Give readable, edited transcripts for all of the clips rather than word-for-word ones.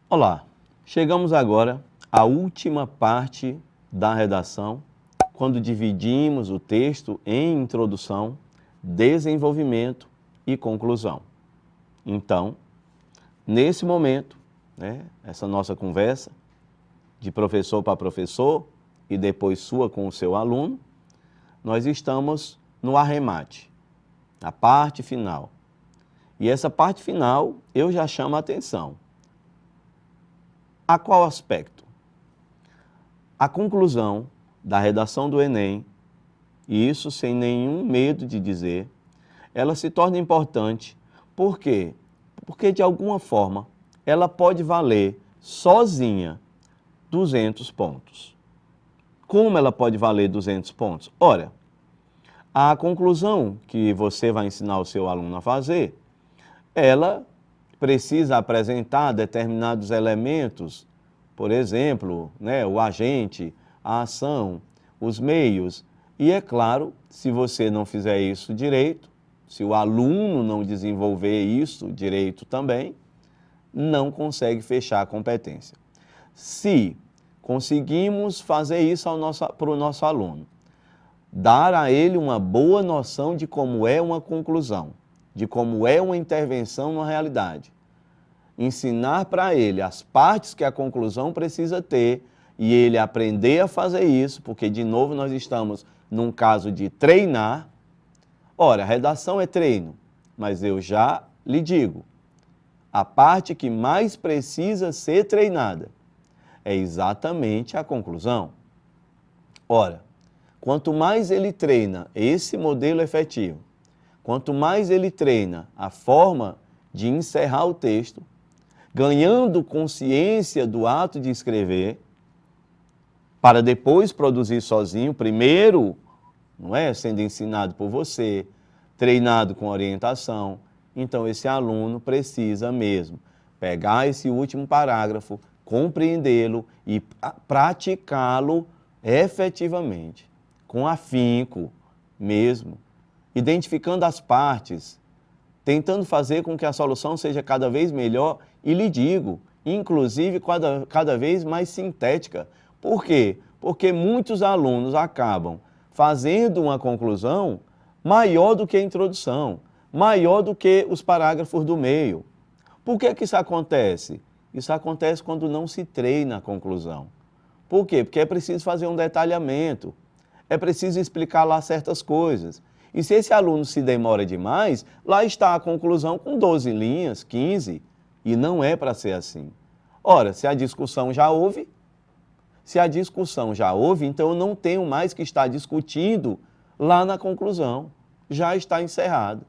Olá, chegamos agora à última parte da redação, quando dividimos o texto em introdução, desenvolvimento e conclusão. Então, nesse momento, essa nossa conversa de professor para professor e depois sua com o seu aluno, nós estamos no arremate, na parte final. E essa parte final eu já chamo a atenção. A qual aspecto? A conclusão da redação do Enem, e isso sem nenhum medo de dizer, ela se torna importante. Por quê? Porque, de alguma forma, ela pode valer sozinha 200 pontos. Como ela pode valer 200 pontos? Ora, a conclusão que você vai ensinar o seu aluno a fazer, ela precisa apresentar determinados elementos, por exemplo, o agente, a ação, os meios. E é claro, se você não fizer isso direito, se o aluno não desenvolver isso direito também, não consegue fechar a competência. Se conseguimos fazer isso para o nosso aluno, dar a ele uma boa noção de como é uma conclusão, de como é uma intervenção na realidade, ensinar para ele as partes que a conclusão precisa ter e ele aprender a fazer isso, porque, de novo, nós estamos num caso de treinar. Ora, redação é treino, mas eu já lhe digo, a parte que mais precisa ser treinada é exatamente a conclusão. Ora, quanto mais ele treina esse modelo efetivo, quanto mais ele treina a forma de encerrar o texto, ganhando consciência do ato de escrever, para depois produzir sozinho, primeiro, sendo ensinado por você, treinado com orientação. Então, esse aluno precisa mesmo pegar esse último parágrafo, compreendê-lo e praticá-lo efetivamente, com afinco mesmo, identificando as partes, tentando fazer com que a solução seja cada vez melhor e, lhe digo, inclusive cada vez mais sintética. Por quê? Porque muitos alunos acabam fazendo uma conclusão maior do que a introdução, maior do que os parágrafos do meio. Por que isso acontece? Isso acontece quando não se treina a conclusão. Por quê? Porque é preciso fazer um detalhamento, é preciso explicar lá certas coisas. E se esse aluno se demora demais, lá está a conclusão com 12 linhas, 15, e não é para ser assim. Ora, se a discussão já houve, então eu não tenho mais que estar discutindo lá na conclusão. Já está encerrado.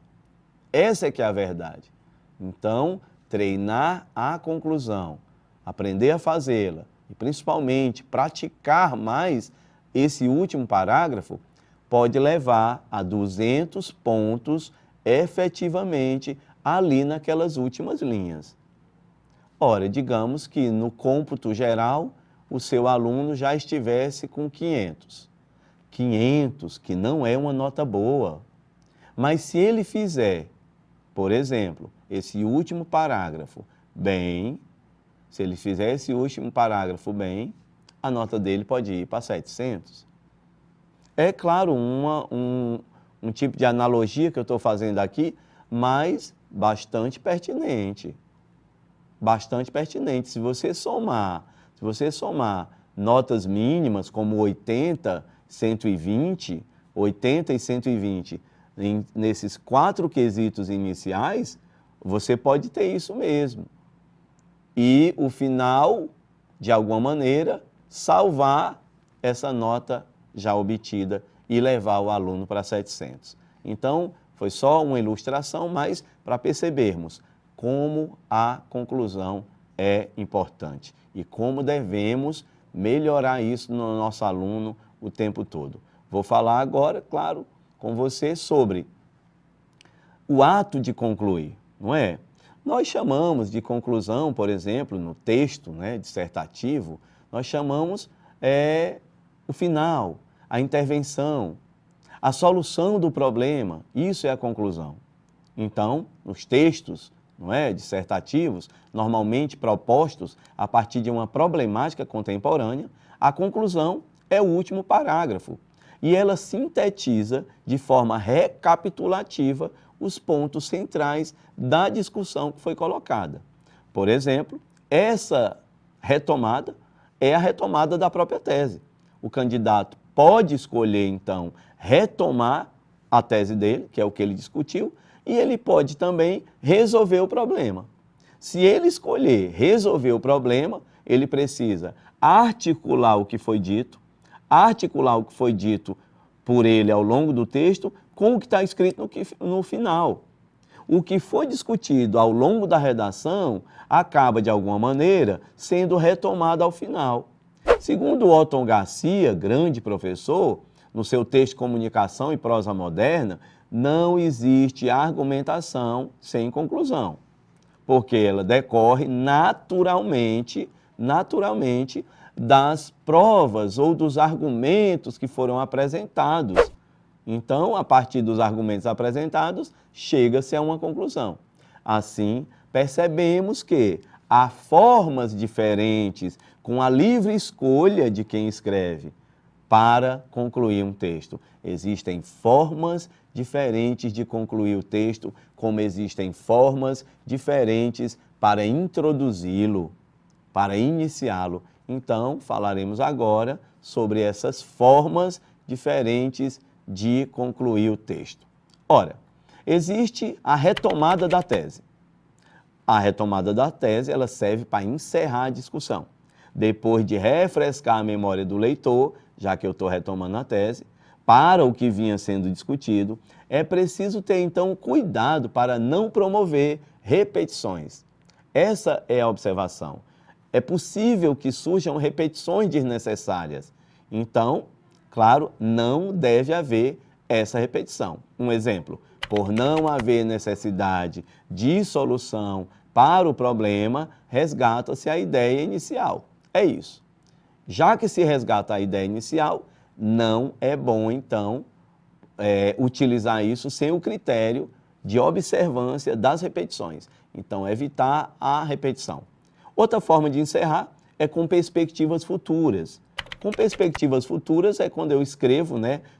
Essa é que é a verdade. Então, treinar a conclusão, aprender a fazê-la e, principalmente, praticar mais esse último parágrafo pode levar a 200 pontos efetivamente ali naquelas últimas linhas. Ora, digamos que no cômputo geral o seu aluno já estivesse com 500. 500, que não é uma nota boa. Mas se ele fizer, por exemplo, esse último parágrafo bem, a nota dele pode ir para 700. É claro, um tipo de analogia que eu estou fazendo aqui, mas bastante pertinente. Bastante pertinente. Se você somar notas mínimas como 80, 120, 80 e 120, nesses 4 quesitos iniciais, você pode ter isso mesmo. E o final, de alguma maneira, salvar essa nota já obtida e levar o aluno para 700. Então, foi só uma ilustração, mas para percebermos como a conclusão é importante e como devemos melhorar isso no nosso aluno o tempo todo. Vou falar agora, claro, com você sobre o ato de concluir, não é? Nós chamamos de conclusão, por exemplo, no texto dissertativo, nós chamamos o final, a intervenção, a solução do problema, isso é a conclusão. Então, nos textos não é? Dissertativos, normalmente propostos a partir de uma problemática contemporânea, a conclusão é o último parágrafo. E ela sintetiza de forma recapitulativa os pontos centrais da discussão que foi colocada. Por exemplo, essa retomada é a retomada da própria tese. O candidato pode escolher, então, retomar a tese dele, que é o que ele discutiu, e ele pode também resolver o problema. Se ele escolher resolver o problema, ele precisa articular o que foi dito por ele ao longo do texto com o que está escrito no final. O que foi discutido ao longo da redação acaba, de alguma maneira, sendo retomado ao final. Segundo Otton Garcia, grande professor, no seu texto Comunicação e Prosa Moderna, não existe argumentação sem conclusão, porque ela decorre naturalmente das provas ou dos argumentos que foram apresentados. Então, a partir dos argumentos apresentados, chega-se a uma conclusão. Assim, percebemos que há formas diferentes, com a livre escolha de quem escreve, para concluir um texto. Existem formas diferentes de concluir o texto, como existem formas diferentes para introduzi-lo, para iniciá-lo. Então, falaremos agora sobre essas formas diferentes de concluir o texto. Ora, existe a retomada da tese. A retomada da tese, ela serve para encerrar a discussão. Depois de refrescar a memória do leitor, já que eu estou retomando a tese, para o que vinha sendo discutido, é preciso ter, então, cuidado para não promover repetições. Essa é a observação. É possível que surjam repetições desnecessárias. Então, claro, não deve haver essa repetição. Um exemplo, por não haver necessidade de solução para o problema, resgata-se a ideia inicial. É isso. Já que se resgata a ideia inicial, não é bom, então, utilizar isso sem o critério de observância das repetições. Então, evitar a repetição. Outra forma de encerrar é com perspectivas futuras. Com perspectivas futuras é quando eu escrevo,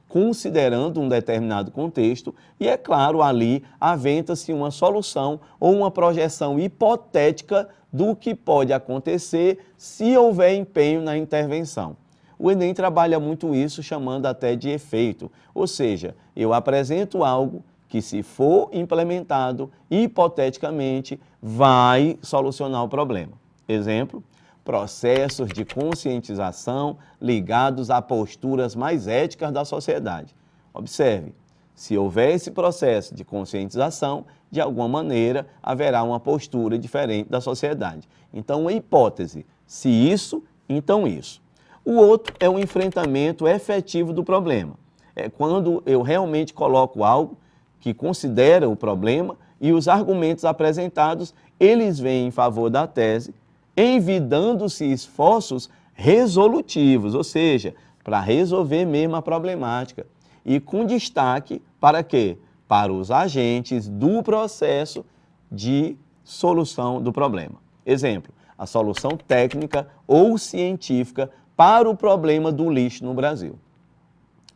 considerando um determinado contexto e, é claro, ali aventa-se uma solução ou uma projeção hipotética do que pode acontecer se houver empenho na intervenção. O Enem trabalha muito isso, chamando até de efeito, ou seja, eu apresento algo que, se for implementado, hipoteticamente, vai solucionar o problema. Exemplo, processos de conscientização ligados a posturas mais éticas da sociedade. Observe, se houver esse processo de conscientização, de alguma maneira haverá uma postura diferente da sociedade. Então, uma hipótese, se isso, então isso. O outro é o enfrentamento efetivo do problema. É quando eu realmente coloco algo que considera o problema e os argumentos apresentados, eles vêm em favor da tese, envidando-se esforços resolutivos, ou seja, para resolver mesmo a problemática. E com destaque para quê? Para os agentes do processo de solução do problema. Exemplo, a solução técnica ou científica para o problema do lixo no Brasil.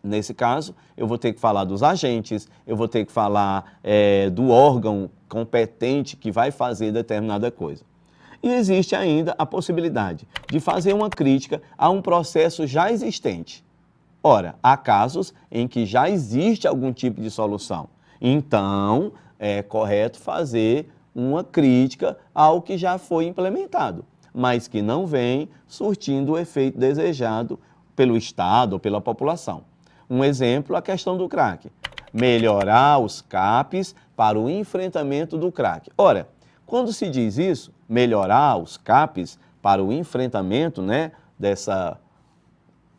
Nesse caso, eu vou ter que falar dos agentes, eu vou ter que falar do órgão competente que vai fazer determinada coisa. E existe ainda a possibilidade de fazer uma crítica a um processo já existente. Ora, há casos em que já existe algum tipo de solução. Então, é correto fazer uma crítica ao que já foi implementado, mas que não vem surtindo o efeito desejado pelo Estado ou pela população. Um exemplo, a questão do crack. Melhorar os CAPs para o enfrentamento do crack. Ora, quando se diz isso, melhorar os CAPs para o enfrentamento dessa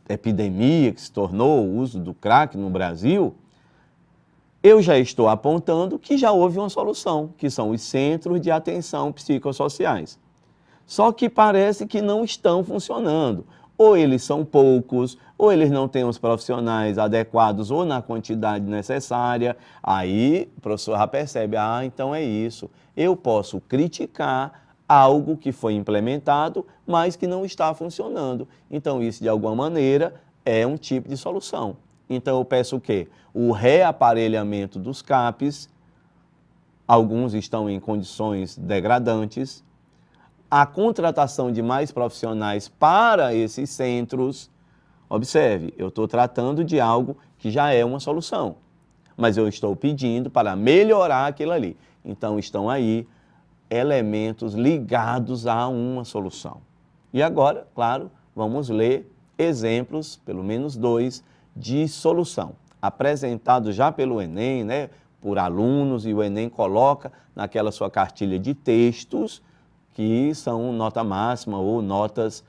epidemia que se tornou o uso do crack no Brasil, eu já estou apontando que já houve uma solução, que são os centros de atenção psicossociais. Só que parece que não estão funcionando, ou eles são poucos, ou eles não têm os profissionais adequados ou na quantidade necessária. Aí o professor já percebe, então é isso. Eu posso criticar algo que foi implementado, mas que não está funcionando. Então isso, de alguma maneira, é um tipo de solução. Então eu peço o quê? O reaparelhamento dos CAPs, alguns estão em condições degradantes, a contratação de mais profissionais para esses centros. Observe, eu estou tratando de algo que já é uma solução, mas eu estou pedindo para melhorar aquilo ali. Então estão aí elementos ligados a uma solução. E agora, claro, vamos ler exemplos, pelo menos 2, de solução, apresentados já pelo Enem, né, por alunos, e o Enem coloca naquela sua cartilha de textos, que são nota máxima ou notas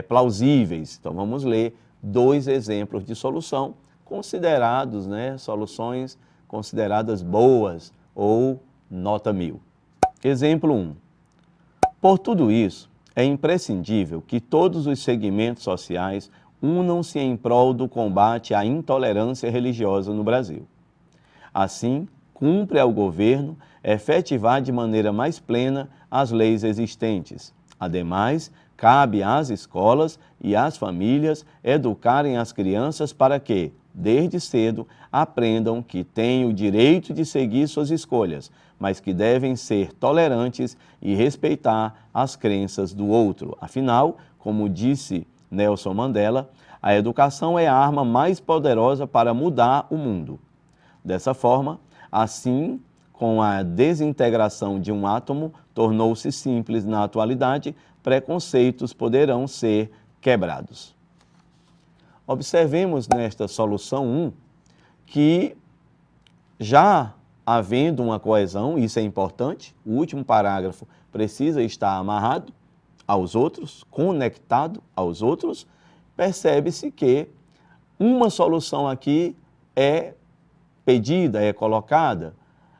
plausíveis. Então vamos ler 2 exemplos de solução considerados, né, soluções consideradas boas ou nota 1000. Exemplo 1. Por tudo isso, é imprescindível que todos os segmentos sociais unam-se em prol do combate à intolerância religiosa no Brasil. Assim, cumpre ao governo efetivar de maneira mais plena as leis existentes. Ademais, cabe às escolas e às famílias educarem as crianças para que, desde cedo, aprendam que têm o direito de seguir suas escolhas, mas que devem ser tolerantes e respeitar as crenças do outro. Afinal, como disse Nelson Mandela, a educação é a arma mais poderosa para mudar o mundo. Dessa forma, assim, com a desintegração de um átomo, tornou-se simples na atualidade, preconceitos poderão ser quebrados. Observemos nesta solução 1 que, já havendo uma coesão, isso é importante, o último parágrafo precisa estar amarrado aos outros, conectado aos outros, percebe-se que uma solução aqui é pedida, é colocada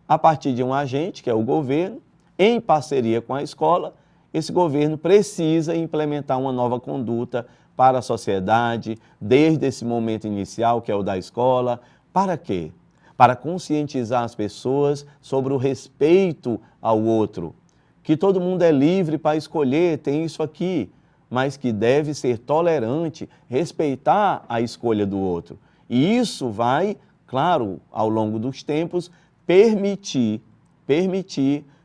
a partir de um agente, que é o governo, em parceria com a escola. Esse governo precisa implementar uma nova conduta para a sociedade, desde esse momento inicial, que é o da escola. Para quê? Para conscientizar as pessoas sobre o respeito ao outro, que todo mundo é livre para escolher, tem isso aqui, mas que deve ser tolerante, respeitar a escolha do outro. E isso vai, claro, ao longo dos tempos, permitir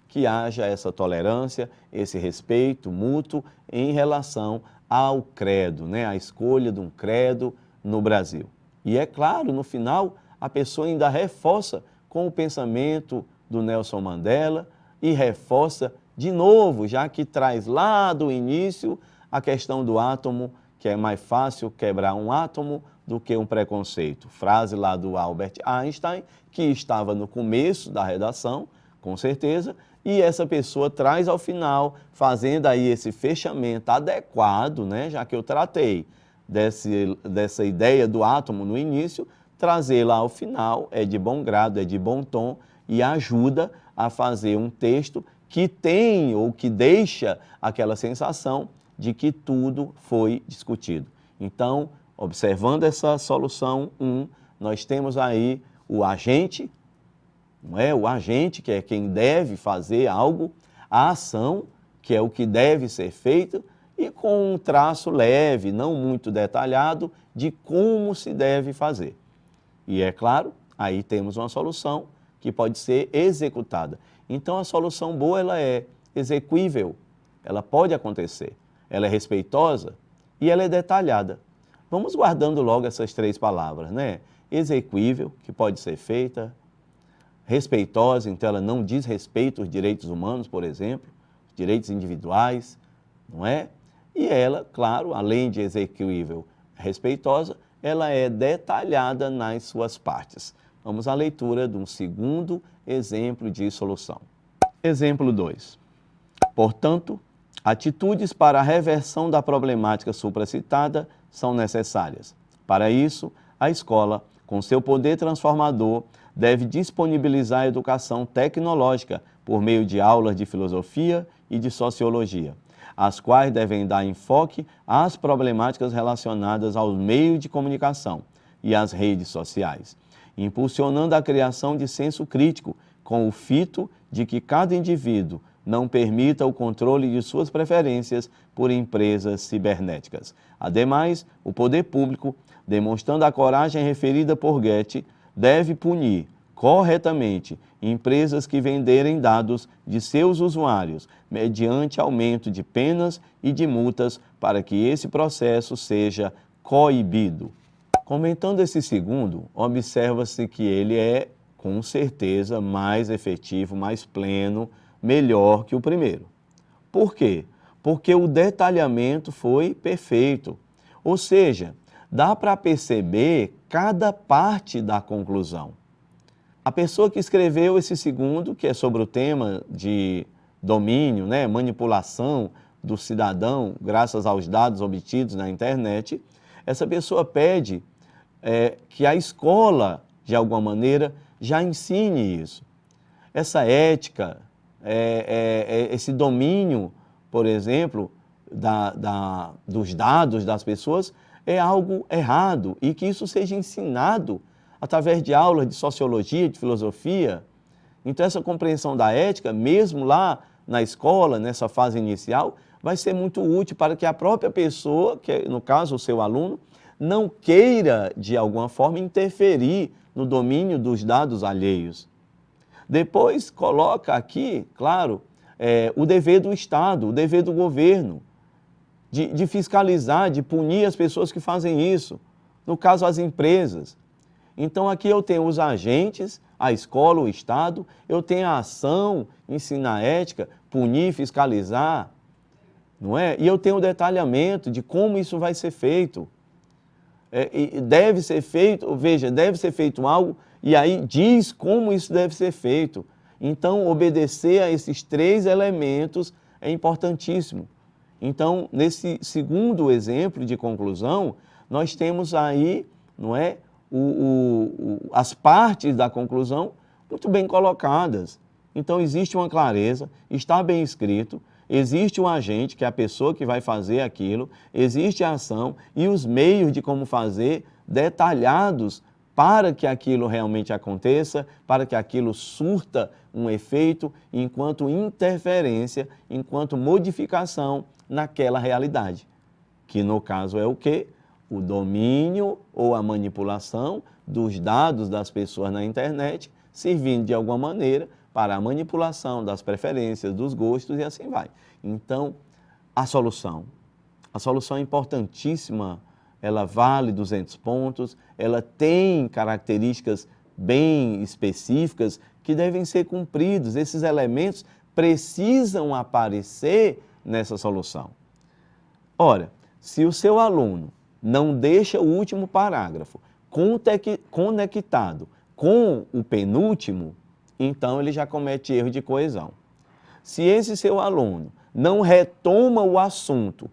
que haja essa tolerância, esse respeito mútuo em relação ao credo, né? A escolha de um credo no Brasil. E é claro, no final, a pessoa ainda reforça com o pensamento do Nelson Mandela e reforça de novo, já que traz lá do início a questão do átomo, que é mais fácil quebrar um átomo do que um preconceito. Frase lá do Albert Einstein, que estava no começo da redação, com certeza, e essa pessoa traz ao final, fazendo aí esse fechamento adequado, né, já que eu tratei dessa ideia do átomo no início, trazê-la ao final é de bom grado, é de bom tom e ajuda a fazer um texto que tem ou que deixa aquela sensação de que tudo foi discutido. Então, observando essa solução 1, nós temos aí o agente, não é? O agente, que é quem deve fazer algo, a ação, que é o que deve ser feito, e com um traço leve, não muito detalhado, de como se deve fazer. E é claro, aí temos uma solução que pode ser executada. Então a solução boa, ela é exequível, ela pode acontecer, ela é respeitosa e ela é detalhada. Vamos guardando logo essas 3 palavras, né? Exequível, que pode ser feita, respeitosa, então ela não diz respeito aos direitos humanos, por exemplo, direitos individuais, não é? E ela, claro, além de exequível, respeitosa, ela é detalhada nas suas partes. Vamos à leitura de um segundo exemplo de solução. Exemplo 2. Portanto, atitudes para a reversão da problemática supracitada são necessárias. Para isso, a escola, com seu poder transformador, deve disponibilizar a educação tecnológica por meio de aulas de filosofia e de sociologia. as quais devem dar enfoque às problemáticas relacionadas aos meios de comunicação e às redes sociais, impulsionando a criação de senso crítico, com o fito de que cada indivíduo não permita o controle de suas preferências por empresas cibernéticas. Ademais, o poder público, demonstrando a coragem referida por Goethe, deve punir corretamente empresas que venderem dados de seus usuários, mediante aumento de penas e de multas, para que esse processo seja coibido. Comentando esse segundo, observa-se que ele é, com certeza, mais efetivo, mais pleno, melhor que o primeiro. Por quê? Porque o detalhamento foi perfeito. Ou seja, dá para perceber cada parte da conclusão. A pessoa que escreveu esse segundo, que é sobre o tema de domínio, manipulação do cidadão, graças aos dados obtidos na internet, essa pessoa pede que a escola, de alguma maneira, já ensine isso. Essa ética, esse domínio, por exemplo, dos dados das pessoas, é algo errado, e que isso seja ensinado através de aulas de sociologia, de filosofia. Então, essa compreensão da ética, mesmo lá na escola, nessa fase inicial, vai ser muito útil para que a própria pessoa, que no caso o seu aluno, não queira, de alguma forma, interferir no domínio dos dados alheios. Depois, coloca aqui, claro, o dever do Estado, o dever do governo, de fiscalizar, de punir as pessoas que fazem isso, no caso, as empresas. Então, aqui eu tenho os agentes, a escola, o Estado, eu tenho a ação, ensinar ética, punir, fiscalizar, não é? E eu tenho o detalhamento de como isso vai ser feito. E deve ser feito, veja, deve ser feito algo, e aí diz como isso deve ser feito. Então, obedecer a esses 3 elementos é importantíssimo. Então, nesse segundo exemplo de conclusão, nós temos aí, não é, as partes da conclusão muito bem colocadas. Então, existe uma clareza, está bem escrito, existe um agente, que é a pessoa que vai fazer aquilo, existe a ação e os meios de como fazer detalhados para que aquilo realmente aconteça, para que aquilo surta um efeito enquanto interferência, enquanto modificação naquela realidade, que no caso é o quê? O domínio ou a manipulação dos dados das pessoas na internet, servindo de alguma maneira para a manipulação das preferências, dos gostos e assim vai. Então, a solução é importantíssima, ela vale 200 pontos, ela tem características bem específicas que devem ser cumpridos. Esses elementos precisam aparecer nessa solução. Ora, se o seu aluno não deixa o último parágrafo conectado com o penúltimo, então ele já comete erro de coesão. Se esse seu aluno não retoma o assunto,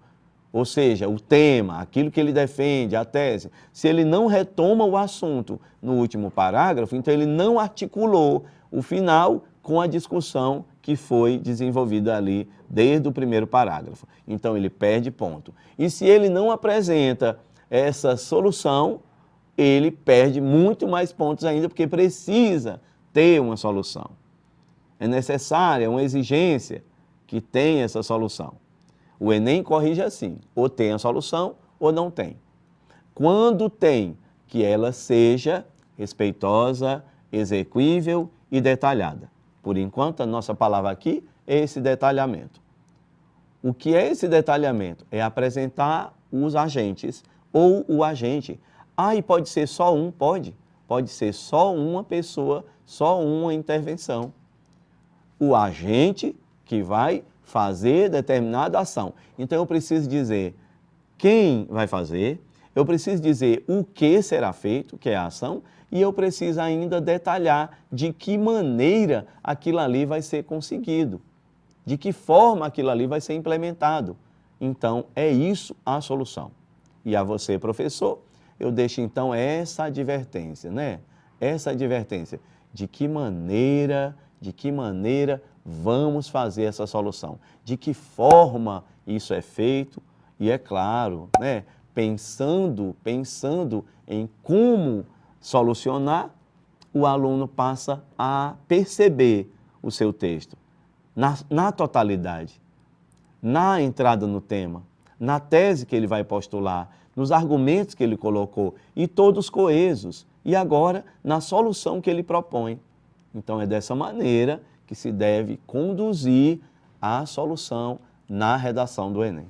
ou seja, o tema, aquilo que ele defende, a tese, se ele não retoma o assunto no último parágrafo, então ele não articulou o final com a discussão que foi desenvolvida ali desde o primeiro parágrafo. Então ele perde ponto. E se ele não apresenta essa solução, ele perde muito mais pontos ainda, porque precisa ter uma solução. É necessária, é uma exigência que tenha essa solução. O Enem corrige assim, ou tem a solução ou não tem. Quando tem, que ela seja respeitosa, exequível e detalhada. Por enquanto, a nossa palavra aqui é esse detalhamento. O que é esse detalhamento? É apresentar os agentes ou o agente. E pode ser só um? Pode. Pode ser só uma pessoa, só uma intervenção. O agente que vai fazer determinada ação. Então, eu preciso dizer quem vai fazer, eu preciso dizer o que será feito, que é a ação, e eu preciso ainda detalhar de que maneira aquilo ali vai ser conseguido, de que forma aquilo ali vai ser implementado. Então, é isso a solução. E a você, professor, eu deixo então essa advertência, Essa advertência, de que maneira, de que maneira vamos fazer essa solução, de que forma isso é feito e, é claro, né, pensando em como solucionar, o aluno passa a perceber o seu texto na totalidade, na entrada no tema, na tese que ele vai postular, nos argumentos que ele colocou, e todos coesos, e agora na solução que ele propõe. Então é dessa maneira que se deve conduzir a solução na redação do Enem.